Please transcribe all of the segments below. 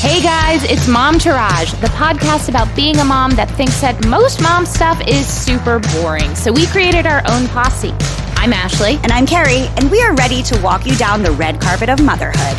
Hey guys, it's Momtourage, the podcast about being a mom that thinks that most mom stuff is super boring. So we created our own posse. I'm Ashley. And I'm Carrie, and we are ready to walk you down the red carpet of motherhood.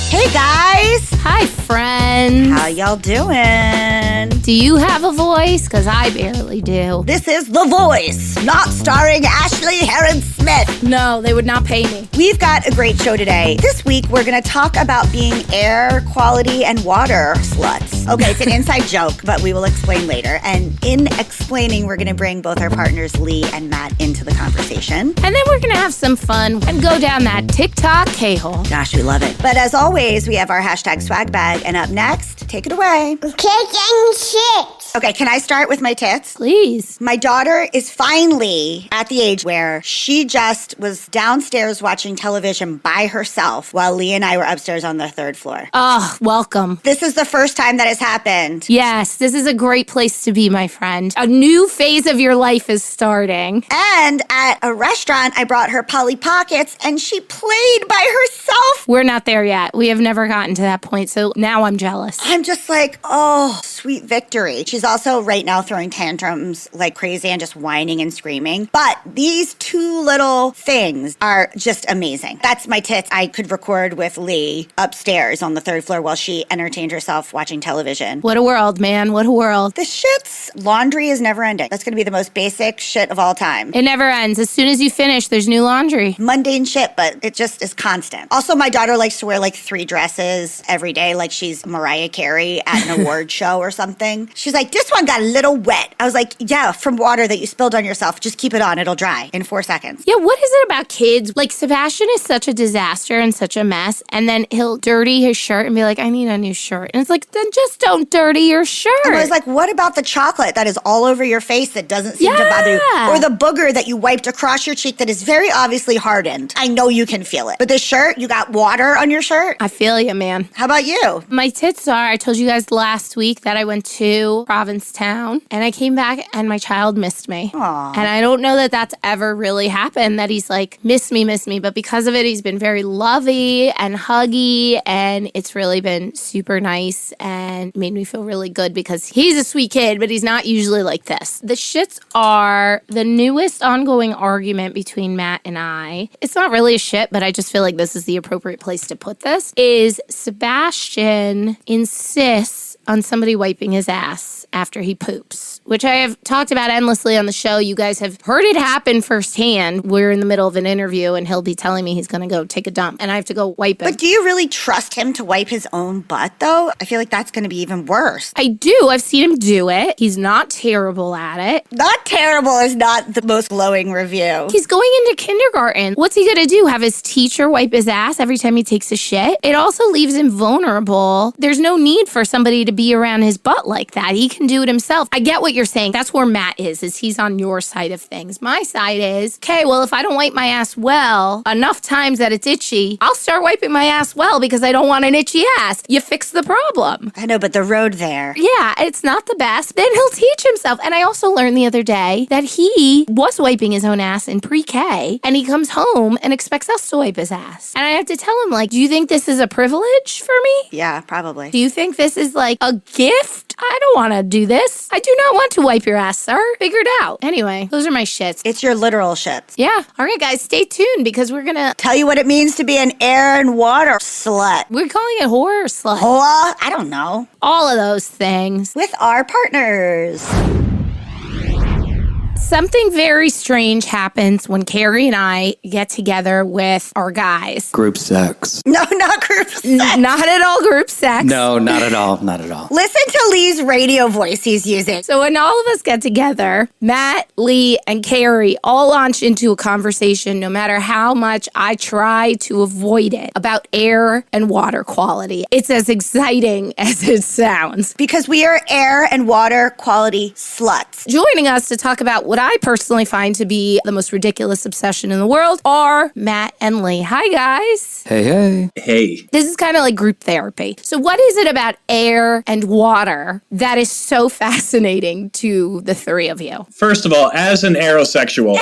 Hey guys! Hi friends. How y'all doing? Do you have a voice? Because I barely do. This is The Voice, not starring Ashley Heron-Smith. No, they would not pay me. We've got a great show today. This week, we're going to talk about being air quality and water sluts. Okay, it's an inside joke, but we will explain later. And in explaining, we're going to bring both our partners, Lee and Matt, into the conversation. And then we're going to have some fun and go down that TikTok K-hole. Gosh, we love it. But as always, we have our hashtag swag bag. And up next, take it away. Kicking shit. Okay, can I start with my tits? Please. My daughter is finally at the age where she just was downstairs watching television by herself while Lee and I were upstairs on the third floor. Oh, welcome. This is the first time that has happened. Yes, this is a great place to be, my friend. A new phase of your life is starting. And at a restaurant, I brought her Polly Pockets and she played by herself. We're not there yet. We have never gotten to that point, so now I'm jealous. I'm just like, oh, sweet victory. She's also right now throwing tantrums like crazy and just whining and screaming. But these two little things are just amazing. That's my tits. I could record with Lee upstairs on the third floor while she entertained herself watching television. What a world, man. What a world. The shit's laundry is never ending. That's going to be the most basic shit of all time. It never ends. As soon as you finish, there's new laundry. Mundane shit, but it just is constant. Also, my daughter likes to wear like 3 dresses every day, like she's Mariah Carey at an award show or something. She's like, this one got a little wet. I was like, yeah, from water that you spilled on yourself. Just keep it on. It'll dry in 4 seconds. Yeah, what is it about kids? Like, Sebastian is such a disaster and such a mess, and then he'll dirty his shirt and be like, I need a new shirt. And it's like, then just don't dirty your shirt. And I was like, what about the chocolate that is all over your face that doesn't seem to bother you? Or the booger that you wiped across your cheek that is very obviously hardened. I know you can feel it. But this shirt, you got water on your shirt? I feel you, man. How about you? My tits are, I told you guys last week that I went to Provincetown, and I came back and my child missed me. Aww. And I don't know that that's ever really happened, that he's like, miss me. But because of it, he's been very lovey and huggy, and it's really been super nice and made me feel really good because he's a sweet kid, but he's not usually like this. The shits are the newest ongoing argument between Matt and I. It's not really a shit, but I just feel like this is the appropriate place to put this, is Sebastian insists on somebody wiping his ass after he poops, which I have talked about endlessly on the show. You guys have heard it happen firsthand. We're in the middle of an interview and he'll be telling me he's going to go take a dump and I have to go wipe him. But do you really trust him to wipe his own butt, though? I feel like that's going to be even worse. I do. I've seen him do it. He's not terrible at it. Not terrible is not the most glowing review. He's going into kindergarten. What's he going to do? Have his teacher wipe his ass every time he takes a shit? It also leaves him vulnerable. There's no need for somebody to be around his butt like that. He can do it himself. I get what you're saying. That's where Matt is he's on your side of things. My side is, okay, well, if I don't wipe my ass well enough times that it's itchy, I'll start wiping my ass well because I don't want an itchy ass. You fix the problem. I know, but the road there. Yeah, it's not the best. Then he'll teach himself. And I also learned the other day that he was wiping his own ass in pre-K, and he comes home and expects us to wipe his ass. And I have to tell him, like, do you think this is a privilege for me? Yeah, probably. Do you think this is like a gift? I don't want to do this. I do not want to wipe your ass, sir. Figure it out. Anyway, those are my shits. It's your literal shits. Yeah. All right, guys, stay tuned because we're going to tell you what it means to be an air and water slut. We're calling it horror slut. I don't know. All of those things. With our partners. Something very strange happens when Carrie and I get together with our guys. Group sex. No, not group sex. Not at all group sex. No, not at all. Not at all. Listen to Lee's radio voice he's using. So when all of us get together, Matt, Lee, and Carrie all launch into a conversation, no matter how much I try to avoid it, about air and water quality. It's as exciting as it sounds. Because we are air and water quality sluts. Joining us to talk about what I personally find to be the most ridiculous obsession in the world are Matt and Lee. Hi, guys. Hey. Hey. This is kind of like group therapy. So what is it about air and water that is so fascinating to the three of you? First of all, as an aerosexual,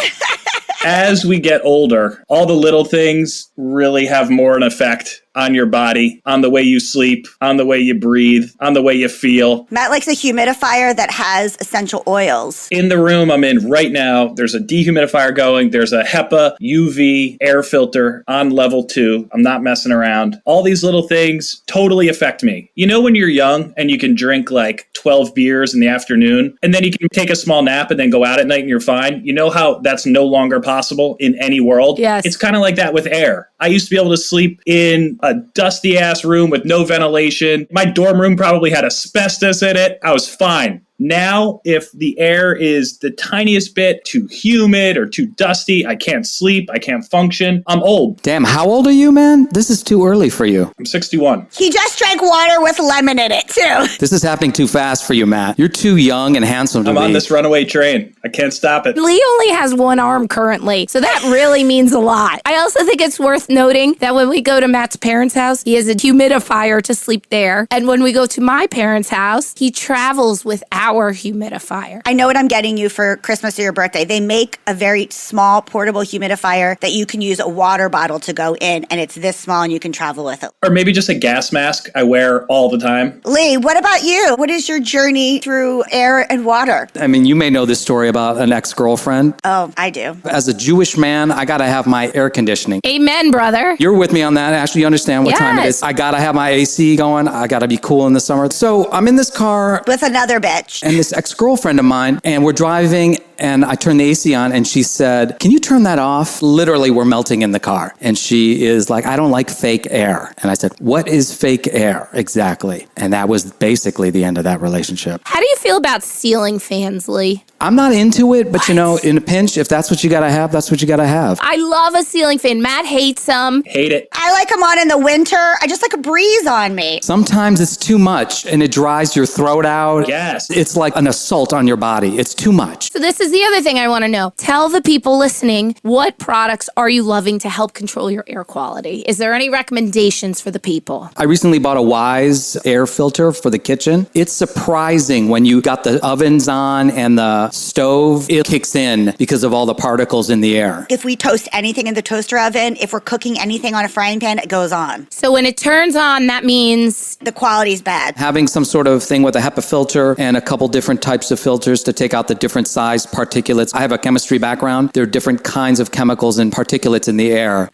as we get older, all the little things really have more an effect on your body, on the way you sleep, on the way you breathe, on the way you feel. Matt likes a humidifier that has essential oils. In the room I'm in right now, there's a dehumidifier going. There's a HEPA UV air filter on level 2. I'm not messing around. All these little things totally affect me. You know when you're young and you can drink like 12 beers in the afternoon and then you can take a small nap and then go out at night and you're fine? You know how that's no longer possible in any world? Yes. It's kind of like that with air. I used to be able to sleep in a dusty ass room with no ventilation. My dorm room probably had asbestos in it. I was fine. Now, if the air is the tiniest bit too humid or too dusty, I can't sleep, I can't function. I'm old. Damn, how old are you, man? This is too early for you. I'm 61. He just drank water with lemon in it, too. This is happening too fast for you, Matt. You're too young and handsome to I'm be. on this runaway train. I can't stop it. Lee only has one arm currently, so that really means a lot. I also think it's worth noting that when we go to Matt's parents' house, he has a humidifier to sleep there. And when we go to my parents' house, he travels with our humidifier. I know what I'm getting you for Christmas or your birthday. They make a very small portable humidifier that you can use a water bottle to go in, and it's this small and you can travel with it. Or maybe just a gas mask I wear all the time. Lee, what about you? What is your journey through air and water? I mean, you may know this story about an ex-girlfriend. Oh, I do. As a Jewish man, I gotta have my air conditioning. Amen, brother. You're with me on that. Ashley, you understand what time it Yes. is. I gotta have my AC going. I gotta be cool in the summer. So I'm in this car With another bitch. and this ex-girlfriend of mine, and we're driving, and I turned the AC on, and she said, "Can you turn that off?" Literally, we're melting in the car. And she is like, "I don't like fake air." And I said, "What is fake air exactly?" And that was basically the end of that relationship. How do you feel about ceiling fans, Lee? I'm not into it, but you know, in a pinch, if that's what you gotta have, that's what you gotta have. I love a ceiling fan. Matt hates them. Hate it. I like them on in the winter. I just like a breeze on me. Sometimes it's too much and it dries your throat out. Yes. It's like an assault on your body. It's too much. So this is the other thing I want to know. Tell the people listening, what products are you loving to help control your air quality? Is there any recommendations for the people? I recently bought a Wise air filter for the kitchen. It's surprising when you got the ovens on and the stove, it kicks in because of all the particles in the air. If we toast anything in the toaster oven, if we're cooking anything on a frying pan, it goes on. So when it turns on, that means The quality's bad. Having some sort of thing with a HEPA filter and a couple different types of filters to take out the different size particulates. I have a chemistry background. There are different kinds of chemicals and particulates in the air.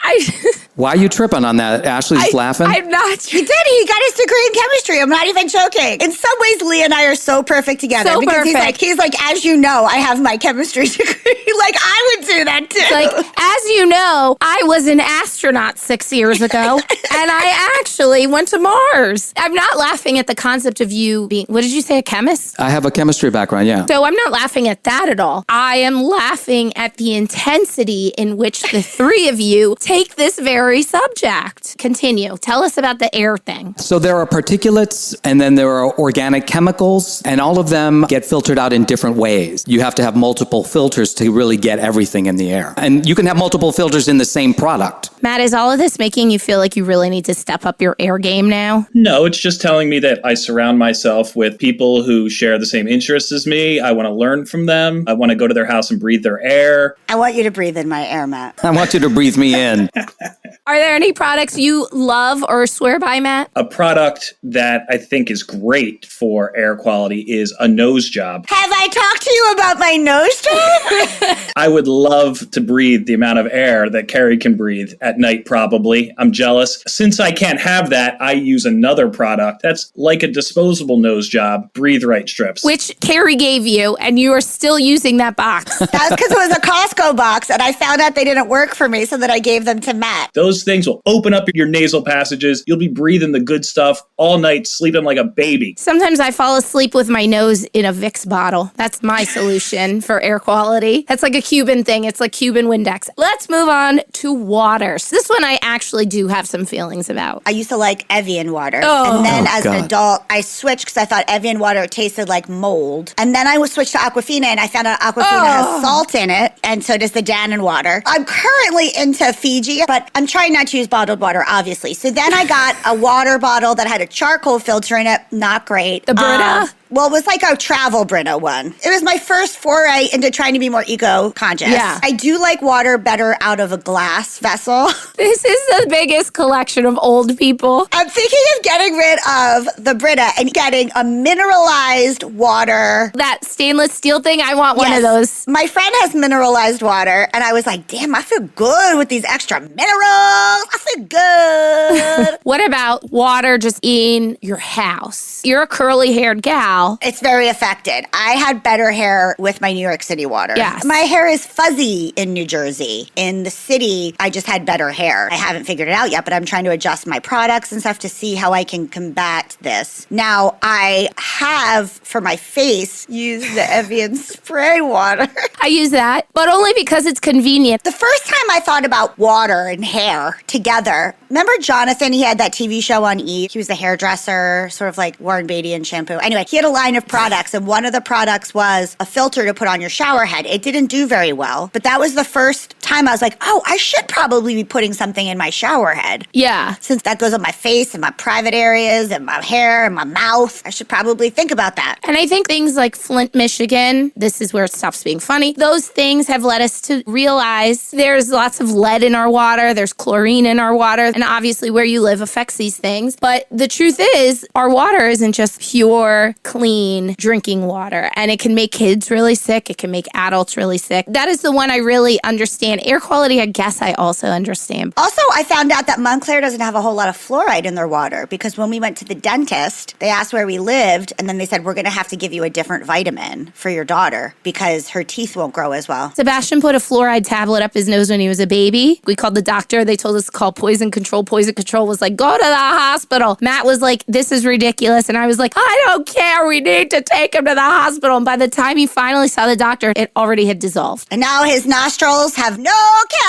Why are you tripping on that? Ashley's laughing. I'm not. He did. He got his degree in chemistry. I'm not even joking. In some ways, Lee and I are so perfect together. So because perfect. He's like, as you know, I have my chemistry degree. Like, I would do that too. Like, as you know, I was an astronaut 6 years ago, and I actually went to Mars. I'm not laughing at the concept of you being, what did you say, a chemist? I have a chemistry background, yeah. So I'm not laughing at that at all. I am laughing at the intensity in which the three of you take this very subject. Continue. Tell us about the air thing. So there are particulates and then there are organic chemicals, and all of them get filtered out in different ways. You have to have multiple filters to really get everything in the air. And you can have multiple filters in the same product. Matt, is all of this making you feel like you really need to step up your air game now? No, it's just telling me that I surround myself with people who share the same interests as me. I want to learn from them. I want to go to their house and breathe their air. I want you to breathe in my air, Matt. I want you to breathe me in. Are there any products you love or swear by, Matt? A product that I think is great for air quality is a nose job. Have I talked to you about my nose job? I would love to breathe the amount of air that Carrie can breathe at night, probably. I'm jealous. Since I can't have that, I use another product that's like a disposable nose job, Breathe Right strips. Which Carrie gave you, and you are still using that box. That's because it was a Costco box, and I found out they didn't work for me, so that I gave them to Matt. Those things will open up your nasal passages. You'll be breathing the good stuff all night, sleeping like a baby. Sometimes I fall asleep with my nose in a Vicks bottle. That's my solution for air quality. That's like a Cuban thing. It's like Cuban Windex. Let's move on to water. So this one I actually do have some feelings about. I used to like Evian water. Oh. And then Oh, as an God. adult, I switched because I thought Evian water tasted like mold. And then I was switched to Aquafina, and I found out Aquafina has salt in it, and so does the Dannon water. I'm currently into Fiji, but I'm trying not to use bottled water, obviously. So then I got a water bottle that had a charcoal filter in it. Not great. The Brita? Well, it was like a travel Brita one. It was my first foray into trying to be more eco-conscious. Yeah. I do like water better out of a glass vessel. This is the biggest collection of old people. I'm thinking of getting rid of the Brita and getting a mineralized water. That stainless steel thing, I want one of Yes. those. My friend has mineralized water, and I was like, damn, I feel good with these extra minerals. I feel good. What about water just in your house? You're a curly-haired gal. It's very affected. I had better hair with my New York City water. Yes. My hair is fuzzy in New Jersey. In the city, I just had better hair. I haven't figured it out yet, but I'm trying to adjust my products and stuff to see how I can combat this. Now, I have, for my face, used the Evian spray water. I use that, but only because it's convenient. The first time I thought about water and hair together, remember Jonathan? He had that TV show on E! He was the hairdresser, sort of like Warren Beatty and shampoo. Anyway, he had a line of products, and one of the products was a filter to put on your shower head. It didn't do very well, but that was the first time I was like, oh, I should probably be putting something in my shower head. Yeah. Since that goes on my face and my private areas and my hair and my mouth, I should probably think about that. And I think things like Flint, Michigan, this is where it stops being funny. Those things have led us to realize there's lots of lead in our water, there's chlorine in our water, and obviously where you live affects these things. But the truth is, our water isn't just pure, clean drinking water. And it can make kids really sick, it can make adults really sick. That is the one I really understand. Air quality, I guess I also understand. Also, I found out that Montclair doesn't have a whole lot of fluoride in their water because when we went to the dentist, they asked where we lived, and then they said, we're going to have to give you a different vitamin for your daughter because her teeth won't grow as well. Sebastian put a fluoride tablet up his nose when he was a baby. We called the doctor. They told us to call poison control. Poison control was like, go to the hospital. Matt was like, this is ridiculous. And I was like, I don't care. We need to take him to the hospital. And by the time he finally saw the doctor, it already had dissolved. And now his nostrils have no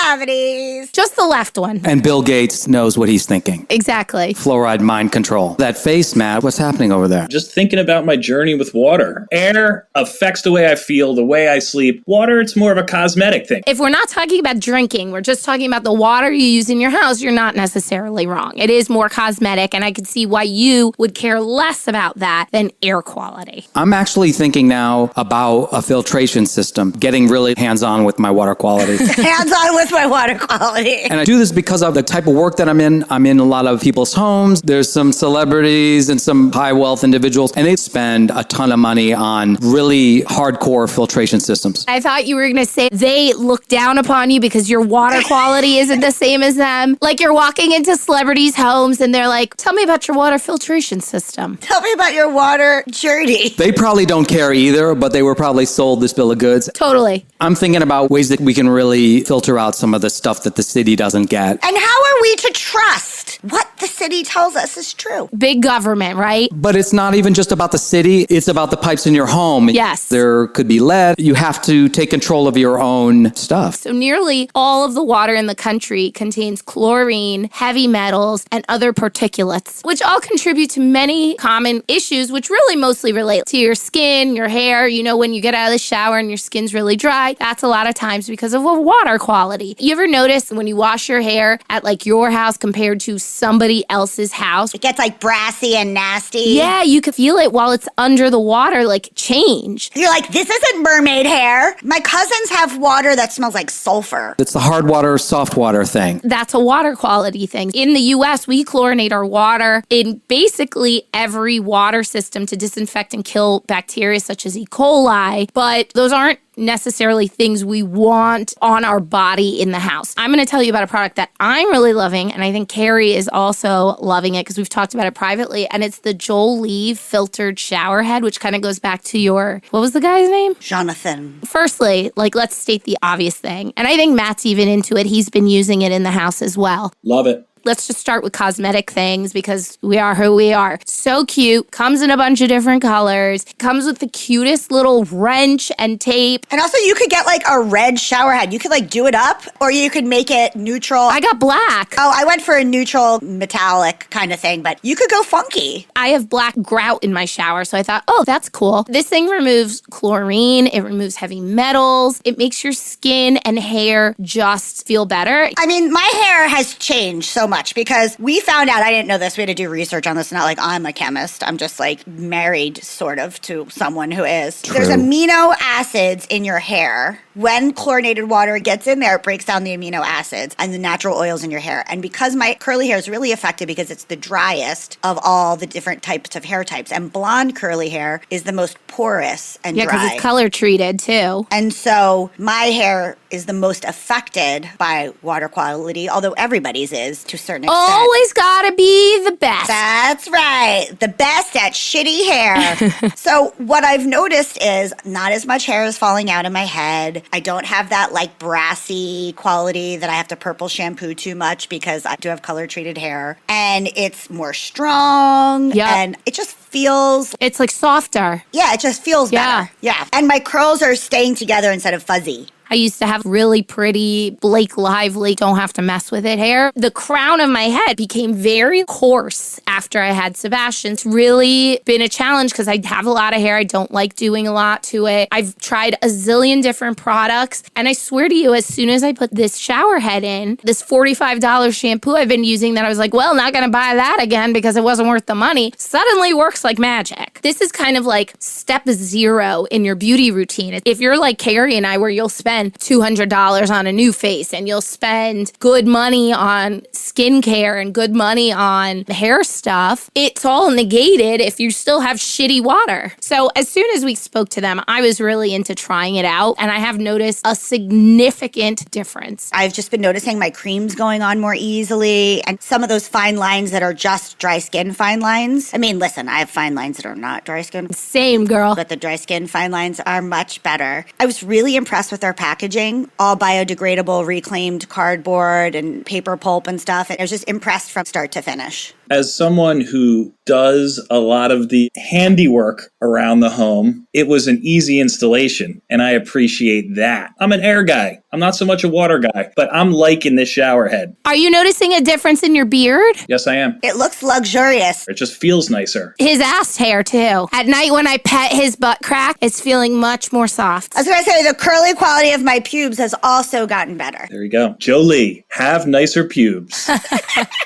cavities. Just the left one. And Bill Gates knows what he's thinking. Exactly. Fluoride mind control. That face, Matt, what's happening over there? Just thinking about my journey with water. Air affects the way I feel, the way I sleep. Water, it's more of a cosmetic thing. If we're not talking about drinking, we're just talking about the water you use in your house, you're not necessarily wrong. It is more cosmetic, and I could see why you would care less about that than air quality. I'm actually thinking now about a filtration system, getting really hands-on with my water quality. Hands-on with my water quality. And I do this because of the type of work that I'm in. I'm in a lot of people's homes. There's some celebrities and some high wealth individuals, and they spend a ton of money on really hardcore filtration systems. I thought you were going to say they look down upon you because your water quality isn't the same as them. Like you're walking into celebrities' homes and they're like, tell me about your water filtration system. Tell me about your water journey. They probably don't care either, but they were probably sold this bill of goods. Totally. I'm thinking about ways that we can really filter out some of the stuff that the city doesn't get. And how are we to trust what the city tells us is true? Big government, right? But it's not even just about the city. It's about the pipes in your home. Yes. There could be lead. You have to take control of your own stuff. So nearly all of the water in the country contains chlorine, heavy metals, and other particulates, which all contribute to many common issues, which really mostly relate to your skin, your hair. You know, when you get out of the shower and your skin's really dry, that's a lot of times because of water quality. You ever notice when you wash your hair at like your house compared to somebody else's house? It gets like brassy and nasty. Yeah, you could feel it while it's under the water, like change. You're like, this isn't mermaid hair. My cousins have water that smells like sulfur. It's the hard water, soft water thing. That's a water quality thing. In the US, we chlorinate our water in basically every water system to disinfect and kill bacteria such as E. coli, but those aren't necessarily things we want on our body in the house. I'm going to tell you about a product that I'm really loving, and I think Carrie is also loving it because we've talked about it privately, and it's the Joel Lee filtered shower head, which kind of goes back to your, what was the guy's name? Jonathan. Firstly, like, let's state the obvious thing, and I think Matt's even into it. He's been using it in the house as well. Love it. Let's just start with cosmetic things because we are who we are. So cute. Comes in a bunch of different colors. Comes with the cutest little wrench and tape. And also you could get like a red shower head. You could like do it up or you could make it neutral. I got black. Oh, I went for a neutral metallic kind of thing, but you could go funky. I have black grout in my shower, so I thought, oh, that's cool. This thing removes chlorine. It removes heavy metals. It makes your skin and hair just feel better. I mean, my hair has changed so much because we found out, I didn't know this, we had to do research on this, not like I'm a chemist, I'm just like married sort of to someone who is. True. There's amino acids in your hair. When chlorinated water gets in there, it breaks down the amino acids and the natural oils in your hair. And because my curly hair is really affected because it's the driest of all the different types of hair types, and blonde curly hair is the most porous and Yeah, dry. because it's color treated too. And so my hair is the most affected by water quality, although everybody's is to a certain extent. Always gotta be the best. That's right. The best at shitty hair. So what I've noticed is not as much hair is falling out of my head. I don't have that like brassy quality that I have to purple shampoo too much because I do have color treated hair. And it's more strong. Yep. And it just feels, It's like softer. yeah, it just feels Yeah. better. Yeah. And my curls are staying together instead of fuzzy. I used to have really pretty Blake Lively, don't have to mess with it hair. The crown of my head became very coarse after I had Sebastian. It's really been a challenge because I have a lot of hair. I don't like doing a lot to it. I've tried a zillion different products. And I swear to you, as soon as I put this shower head in, this $45 shampoo I've been using that I was like, well, not going to buy that again because it wasn't worth the money, suddenly works like magic. This is kind of like step 0 in your beauty routine. If you're like Carrie and I, where you'll spend $200 on a new face and you'll spend good money on skincare and good money on hair stuff, it's all negated if you still have shitty water. So as soon as we spoke to them, I was really into trying it out and I have noticed a significant difference. I've just been noticing my creams going on more easily and some of those fine lines that are just dry skin fine lines. I mean, listen, I have fine lines that are not dry skin, Same, girl. but the dry skin fine lines are much better. I was really impressed with their packaging, all biodegradable, reclaimed cardboard and paper pulp and stuff. And I was just impressed from start to finish. As someone who does a lot of the handiwork around the home, it was an easy installation, and I appreciate that. I'm an air guy. I'm not so much a water guy, but I'm liking this shower head. Are you noticing a difference in your beard? Yes, I am. It looks luxurious. It just feels nicer. His ass hair, too. At night when I pet his butt crack, it's feeling much more soft. I was going to say the curly quality of my pubes has also gotten better. There you go. Jolie, have nicer pubes.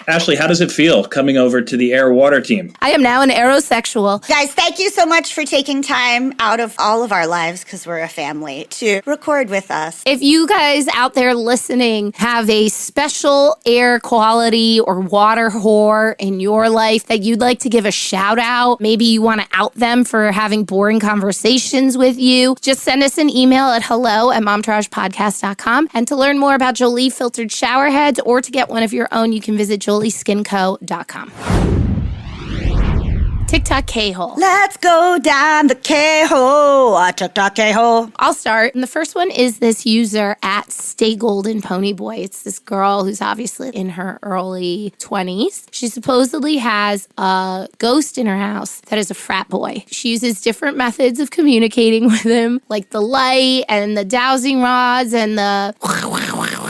Ashley, how does it feel coming over to the air water team? I am now an aerosexual. Guys, thank you so much for taking time out of all of our lives, because we're a family, to record with us. If you guys out there listening have a special air quality or water whore in your life that you'd like to give a shout out, maybe you want to out them for having boring conversations with you, just send us an email at hello@momtouragepodcast.com. And to learn more about Jolie filtered shower heads or to get one of your own, you can visit jolieskinco.com. TikTok K-hole. Let's go down the K-hole. TikTok K-hole. I'll start. And the first one is this user at Stay Golden Ponyboy. It's this girl who's obviously in her early 20s. She supposedly has a ghost in her house that is a frat boy. She uses different methods of communicating with him, like the light and the dowsing rods and the...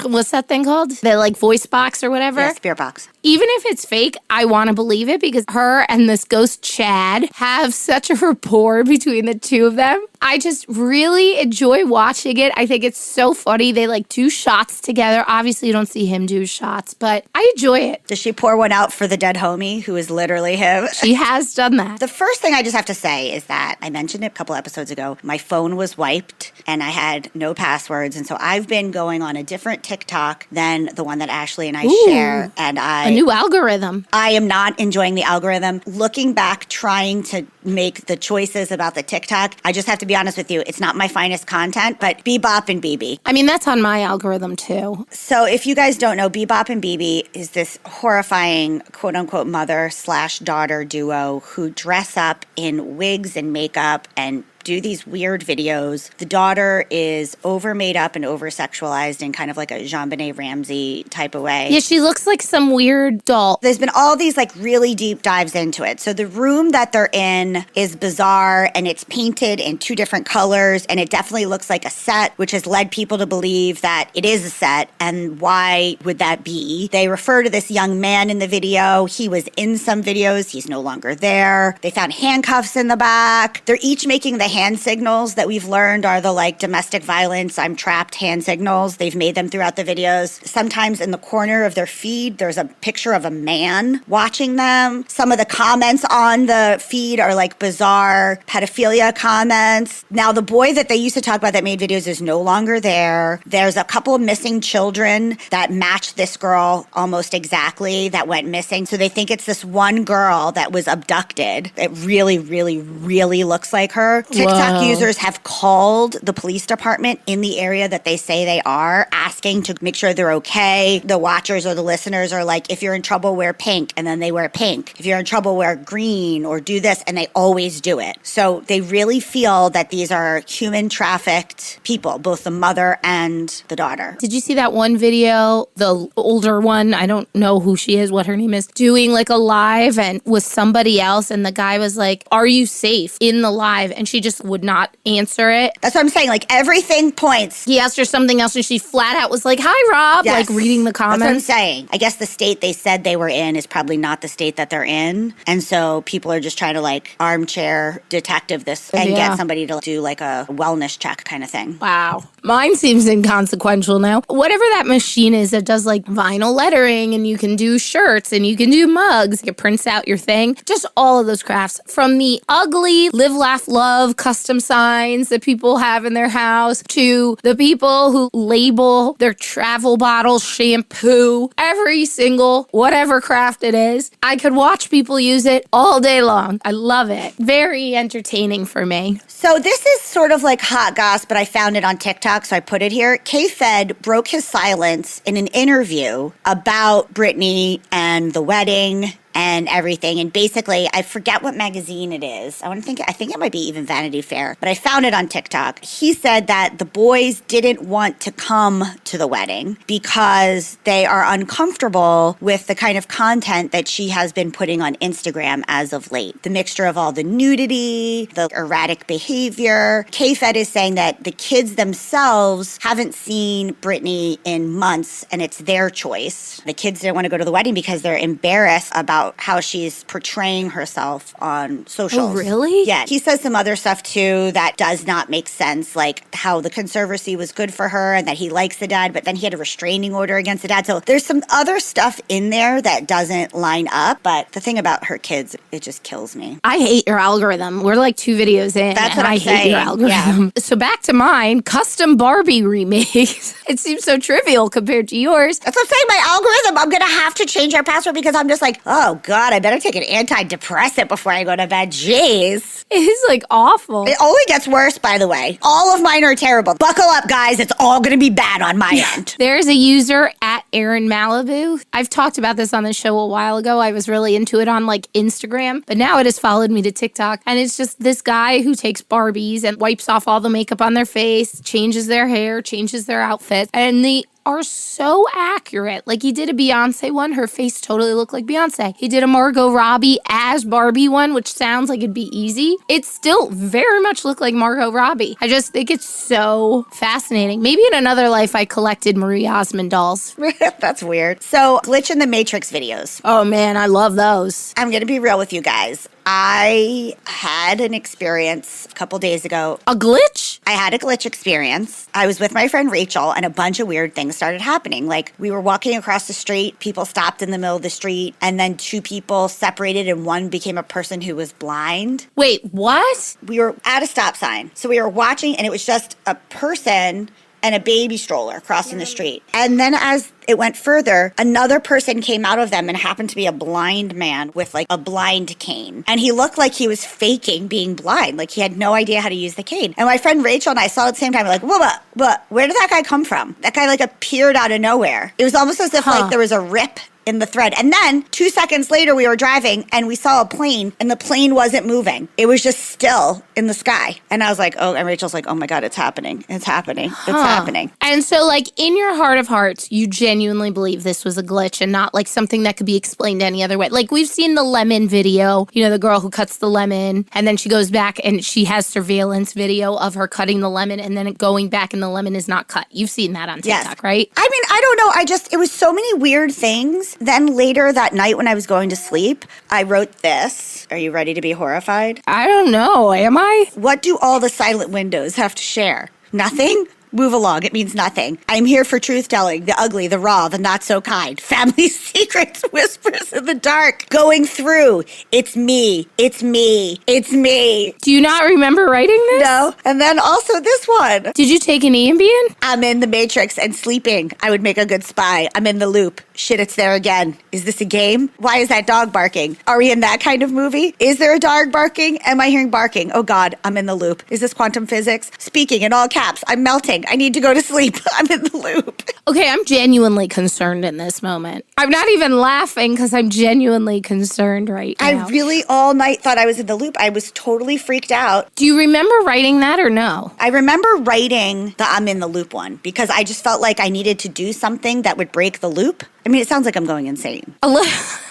What's that thing called? The like voice box or whatever. Yeah, spirit box. Even if it's fake, I want to believe it because her and this ghost Chad have such a rapport between the two of them. I just really enjoy watching it. I think it's so funny. They like do shots together. Obviously, you don't see him do shots, but I enjoy it. Does she pour one out for the dead homie who is literally him? She has done that. The first thing I just have to say is that I mentioned it a couple episodes ago. My phone was wiped and I had no passwords. And so I've been going on a different TikTok than the one that Ashley and I share. And A new algorithm. I am not enjoying the algorithm. Looking back, trying to make the choices about the TikTok, I just have to be honest with you, it's not my finest content, but Bebop and BB. I mean, that's on my algorithm too. So if you guys don't know, Bebop and BB is this horrifying quote-unquote mother/daughter duo who dress up in wigs and makeup and do these weird videos. The daughter is over made up and over sexualized in kind of like a JonBenet Ramsey type of way. Yeah, she looks like some weird doll. There's been all these like really deep dives into it. So the room that they're in is bizarre and it's painted in two different colors and it definitely looks like a set, which has led people to believe that it is a set. And why would that be? They refer to this young man in the video. He was in some videos. He's no longer there. They found handcuffs in the back. They're each making the hand signals that we've learned are the like domestic violence, I'm trapped hand signals. They've made them throughout the videos. Sometimes in the corner of their feed, there's a picture of a man watching them. Some of the comments on the feed are like bizarre pedophilia comments. Now, the boy that they used to talk about that made videos is no longer there. There's a couple of missing children that match this girl almost exactly that went missing. So they think it's this one girl that was abducted. It really, really, really looks like her. TikTok users have called the police department in the area that they say they are, asking to make sure they're okay. The watchers or the listeners are like, if you're in trouble, wear pink, and then they wear pink. If you're in trouble, wear green or do this, and they always do it. So they really feel that these are human trafficked people, both the mother and the daughter. Did you see that one video, the older one, I don't know who she is, what her name is, doing like a live and with somebody else, and the guy was like, are you safe in the live? And she just would not answer it. That's what I'm saying. Like, everything points. He asked her something else and she flat out was like, hi, Rob, Yes. like reading the comments. That's what I'm saying. I guess the state they said they were in is probably not the state that they're in. And so people are just trying to like armchair detective this and get somebody to do like a wellness check kind of thing. Wow. Mine seems inconsequential now. Whatever that machine is that does like vinyl lettering and you can do shirts and you can do mugs, it prints out your thing. Just all of those crafts, from the ugly live, laugh, love custom signs that people have in their house to the people who label their travel bottles, shampoo, every single whatever craft it is. I could watch people use it all day long. I love it. Very entertaining for me. So this is sort of like hot goss, but I found it on TikTok, so I put it here. K-Fed broke his silence in an interview about Britney and the wedding and everything. And basically, I forget what magazine it is. I think it might be even Vanity Fair, but I found it on TikTok. He said that the boys didn't want to come to the wedding because they are uncomfortable with the kind of content that she has been putting on Instagram as of late. The mixture of all the nudity, the erratic behavior. K-Fed is saying that the kids themselves haven't seen Britney in months, and it's their choice. The kids didn't want to go to the wedding because they're embarrassed about how she's portraying herself on socials. Oh, really? Yeah. He says some other stuff too that does not make sense, like how the conservancy was good for her and that he likes the dad, but then he had a restraining order against the dad. So there's some other stuff in there that doesn't line up. But the thing about her kids, it just kills me. I hate your algorithm. We're like 2 videos in. That's and what I'm I hate your saying. algorithm. Yeah. So back to mine, custom Barbie remakes. It seems so trivial compared to yours. That's what I'm saying. My algorithm, I'm going to have to change our password because I'm just like, oh God, I better take an antidepressant before I go to bed. Jeez. It is like awful. It only gets worse, by the way. All of mine are terrible. Buckle up, guys. It's all going to be bad on my end. There's a user at Aaron Malibu. I've talked about this on the show a while ago. I was really into it on like Instagram, but now it has followed me to TikTok. And it's just this guy who takes Barbies and wipes off all the makeup on their face, changes their hair, changes their outfit. And they are so accurate. Like he did a Beyonce one. Her face totally looked like Beyonce. He did a Margot Robbie as Barbie one, which sounds like it'd be easy. It still very much looked like Margot Robbie. I just think it's so fascinating. Maybe in another life I collected Marie Osmond dolls. That's weird. So, Glitch in the Matrix videos. Oh man, I love those. I'm going to be real with you guys. I had an experience a couple days ago. A glitch? I had a glitch experience. I was with my friend Rachel, and a bunch of weird things started happening. Like, we were walking across the street, people stopped in the middle of the street, and then 2 people separated, and one became a person who was blind. Wait, what? We were at a stop sign. So we were watching, and it was just a person and a baby stroller crossing the street. And then as it went further, another person came out of them and happened to be a blind man with like a blind cane. And he looked like he was faking being blind. Like he had no idea how to use the cane. And my friend Rachel and I saw it at the same time. We're like, where did that guy come from? That guy like appeared out of nowhere. It was almost as if like there was a rip in the thread. And then 2 seconds later, we were driving and we saw a plane and the plane wasn't moving. It was just still in the sky. And I was like, oh, and Rachel's like, oh my God, it's happening. It's happening. It's happening. And so like in your heart of hearts, you genuinely believe this was a glitch and not like something that could be explained any other way. Like we've seen the lemon video, you know, the girl who cuts the lemon and then she goes back and she has surveillance video of her cutting the lemon and then going back and the lemon is not cut. You've seen that on TikTok, right? I mean, I don't know. It was so many weird things. this. Then later that night when I was going to sleep, I wrote this. Are you ready to be horrified? I don't know. Am I? What do all the silent windows have to share? Nothing? Move along. It means nothing. I'm here for truth telling, the ugly, the raw, the not so kind. Family secrets, whispers in the dark. Going through. It's me. It's me. It's me. Do you not remember writing this? No. And then also this one. Did you take an Ambien? I'm in the Matrix and sleeping. I would make a good spy. I'm in the loop. Shit, it's there again. Is this a game? Why is that dog barking? Are we in that kind of movie? Is there a dog barking? Am I hearing barking? Oh God, I'm in the loop. Is this quantum physics? Speaking in all caps. I'm melting. I need to go to sleep. I'm in the loop. Okay, I'm genuinely concerned in this moment. I'm not even laughing because I'm genuinely concerned right now. I really all night thought I was in the loop. I was totally freaked out. Do you remember writing that or no? I remember writing the I'm in the loop one because I just felt like I needed to do something that would break the loop. I mean, it sounds like I'm going insane.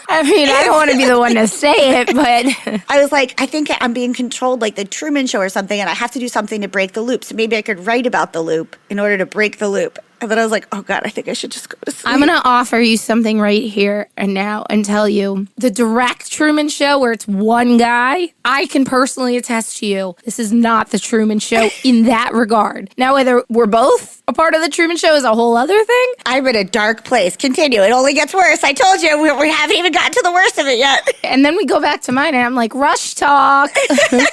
I mean, I don't want to be the one to say it, but I was like, I think I'm being controlled like the Truman Show or something, and I have to do something to break the loop. So maybe I could write about the loop in order to break the loop. And then I was like, oh God, I think I should just go to sleep. I'm going to offer you something right here and now and tell you the direct Truman Show where it's one guy, I can personally attest to you, this is not the Truman Show in that regard. Now, whether we're both a part of the Truman Show is a whole other thing. I'm in a dark place. Continue. It only gets worse. I told you, we haven't even gotten to the worst of it yet. And then we go back to mine and I'm like, rush talk.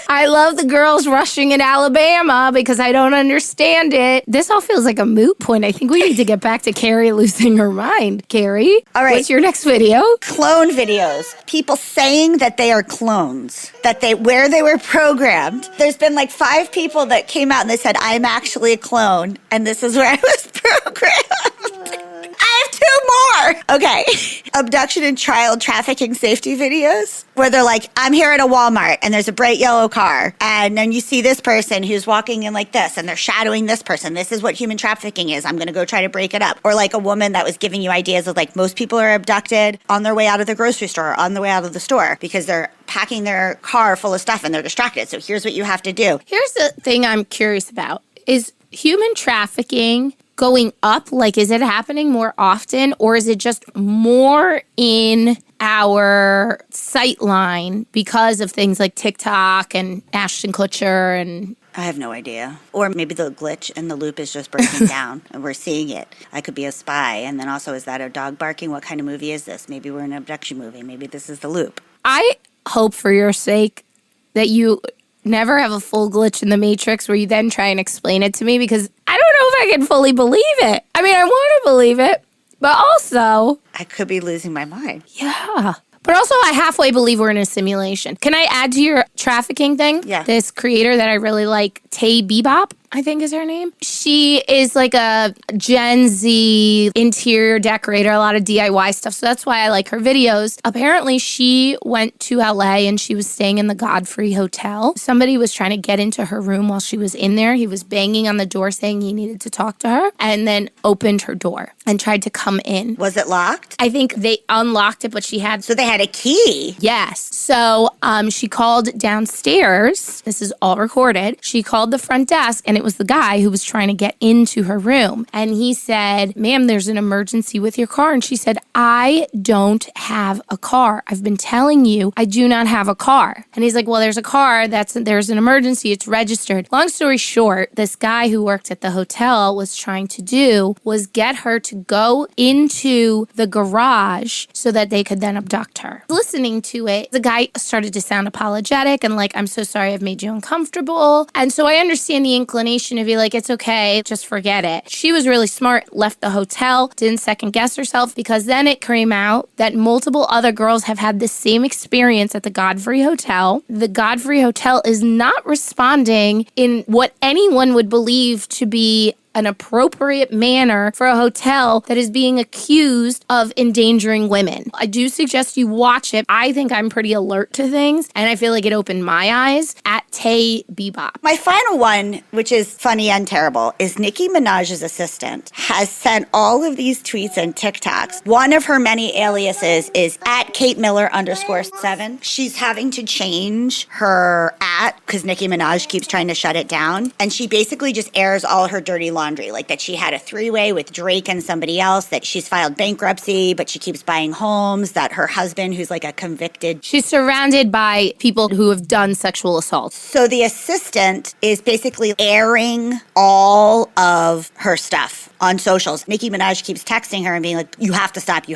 I love the girls rushing in Alabama because I don't understand it. This all feels like a moot point. I think we need to get back to Carrie losing her mind. Carrie, all right. What's your next video? Clone videos. People saying that they are clones, where they were programmed. There's been like 5 people that came out and they said, I'm actually a clone, and this is where I was programmed. I have 2 more. Okay. Abduction and child trafficking safety videos where they're like, I'm here at a Walmart and there's a bright yellow car. And then you see this person who's walking in like this and they're shadowing this person. This is what human trafficking is. I'm going to go try to break it up. Or like a woman that was giving you ideas of like most people are abducted on their way out of the grocery store, on their way out of the store because they're packing their car full of stuff and they're distracted. So here's what you have to do. Here's the thing I'm curious about. Is human trafficking going up? Like, is it happening more often or is it just more in our sightline because of things like TikTok and Ashton Kutcher and... I have no idea. Or maybe the glitch in the loop is just breaking down and we're seeing it. I could be a spy. And then also, is that a dog barking? What kind of movie is this? Maybe we're in an abduction movie. Maybe this is the loop. I hope for your sake that you never have a full glitch in the Matrix where you then try and explain it to me because I don't know if I can fully believe it. I mean, I want to believe it, but also... I could be losing my mind. Yeah. But also, I halfway believe we're in a simulation. Can I add to your trafficking thing? Yeah. This creator that I really like, Taybebop, I think is her name. She is like a Gen Z interior decorator, a lot of DIY stuff. So that's why I like her videos. Apparently, she went to LA and she was staying in the Godfrey Hotel. Somebody was trying to get into her room while she was in there. He was banging on the door saying he needed to talk to her and then opened her door and tried to come in. Was it locked? I think they unlocked it, but she had... So they had a key. Yes. So she called downstairs. This is all recorded. She called the front desk and it was the guy who was trying to get into her room. And he said, ma'am, there's an emergency with your car. And she said, I don't have a car. I've been telling you I do not have a car. And he's like, well, there's a car. There's an emergency. It's registered. Long story short, this guy who worked at the hotel was trying to do was get her to go into the garage so that they could then abduct her. Listening to it, the guy started to sound apologetic and like, I'm so sorry I've made you uncomfortable. And so I understand the inclination to be like, it's okay, just forget it. She was really smart, left the hotel, didn't second guess herself because then it came out that multiple other girls have had the same experience at the Godfrey Hotel. The Godfrey Hotel is not responding in what anyone would believe to be an appropriate manner for a hotel that is being accused of endangering women. I do suggest you watch it. I think I'm pretty alert to things, and I feel like it opened my eyes at Taybebop. My final one, which is funny and terrible, is Nicki Minaj's assistant has sent all of these tweets and TikToks. One of her many aliases is at Kate Miller _7. She's having to change her at because Nicki Minaj keeps trying to shut it down, and she basically just airs all her dirty laundry laundry, like that she had a three-way with Drake and somebody else, that she's filed bankruptcy, but she keeps buying homes, that her husband, who's like a convicted... She's surrounded by people who have done sexual assault. So the assistant is basically airing all of her stuff on socials. Nicki Minaj keeps texting her and being like, you have to stop,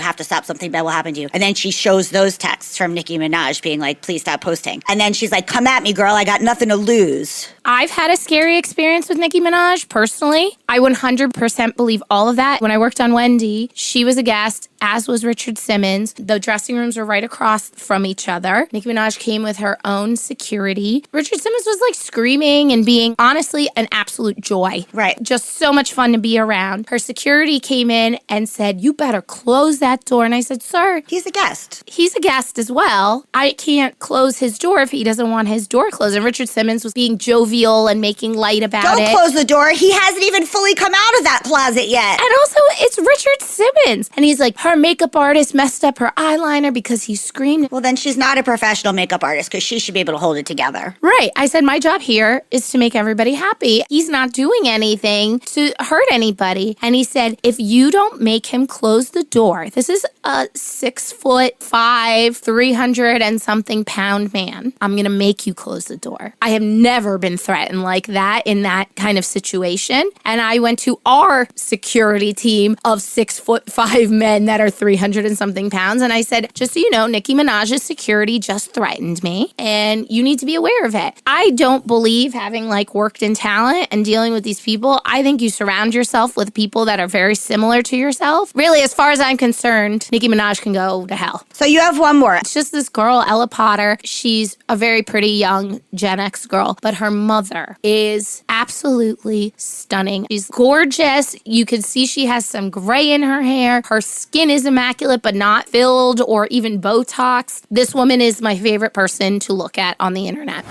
something bad will happen to you. And then she shows those texts from Nicki Minaj being like, please stop posting. And then she's like, come at me, girl, I got nothing to lose. I've had a scary experience with Nicki Minaj, personally. I 100% believe all of that. When I worked on Wendy, she was a guest, as was Richard Simmons. The dressing rooms were right across from each other. Nicki Minaj came with her own security. Richard Simmons was like screaming and being, honestly, an absolute joy. Right. Just so much fun to be around. Her security came in and said, you better close that door. And I said, sir, he's a guest. He's a guest as well. I can't close his door if he doesn't want his door closed. And Richard Simmons was being jovial and making light about it. Don't close the door. He hasn't even fully come out of that closet yet. And also, it's Richard Simmons. And he's like, her makeup artist messed up her eyeliner because he screamed. Well, then she's not a professional makeup artist because she should be able to hold it together. Right. I said, my job here is to make everybody happy. He's not doing anything to hurt anybody. And he said, if you don't make him close the door, this is a 6'5", 300 and something pound man, I'm going to make you close the door. I have never been threatened like that in that kind of situation. And I went to our security team of 6'5" men that are 300 and something pounds. And I said, just so you know, Nicki Minaj's security just threatened me and you need to be aware of it. I don't believe, having like worked in talent and dealing with these people, I think you surround yourself with people that are very similar to yourself. Really, as far as I'm concerned, Nicki Minaj can go to hell. So you have one more. It's just this girl, Ella Potter. She's a very pretty young Gen X girl, but her mother is absolutely stunning. She's gorgeous. You can see she has some gray in her hair. Her skin is immaculate, but not filled or even Botox. This woman is my favorite person to look at on the internet.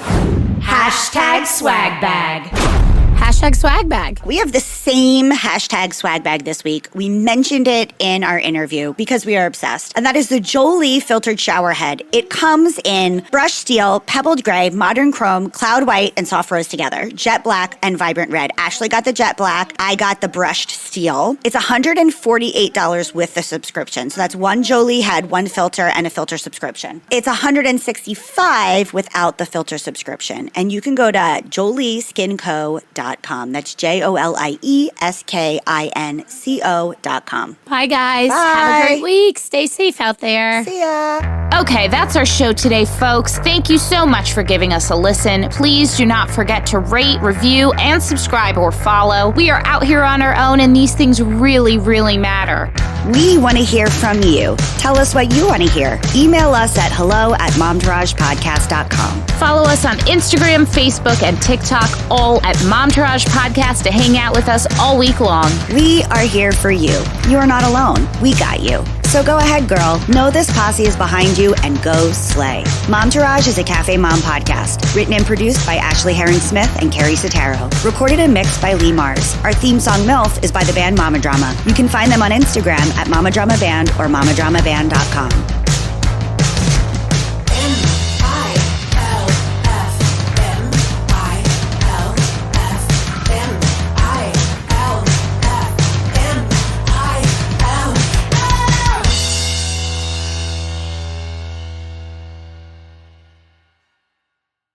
Hashtag swag bag. Hashtag swag bag. We have the same hashtag swag bag this week. We mentioned it in our interview because we are obsessed. And that is the Jolie filtered shower head. It comes in brushed steel, pebbled gray, modern chrome, cloud white, and soft rose together, jet black, and vibrant red. Ashley got the jet black. I got the brushed steel. It's $148 with the subscription. So that's one Jolie head, one filter, and a filter subscription. It's $165 without the filter subscription. And you can go to jolieskinco.com. That's JOLIESKINCO.com. Bye, guys. Bye. Have a great week. Stay safe out there. See ya. Okay, that's our show today, folks. Thank you so much for giving us a listen. Please do not forget to rate, review, and subscribe or follow. We are out here on our own, and these things really, really matter. We want to hear from you. Tell us what you want to hear. Email us at hello@momtouragepodcast.com. Follow us on Instagram, Facebook, and TikTok, all at Momtourage Podcast, to hang out with us all week long. We are here for you. You are not alone. We got you. So go ahead, girl. Know this posse is behind you and go slay. Momtourage is a Cafe Mom podcast. Written and produced by Ashley Herring-Smith and Carrie Sotero. Recorded and mixed by Lee Mars. Our theme song, MILF, is by the band Mama Drama. You can find them on Instagram at Mama Drama Band or mamadramaband.com.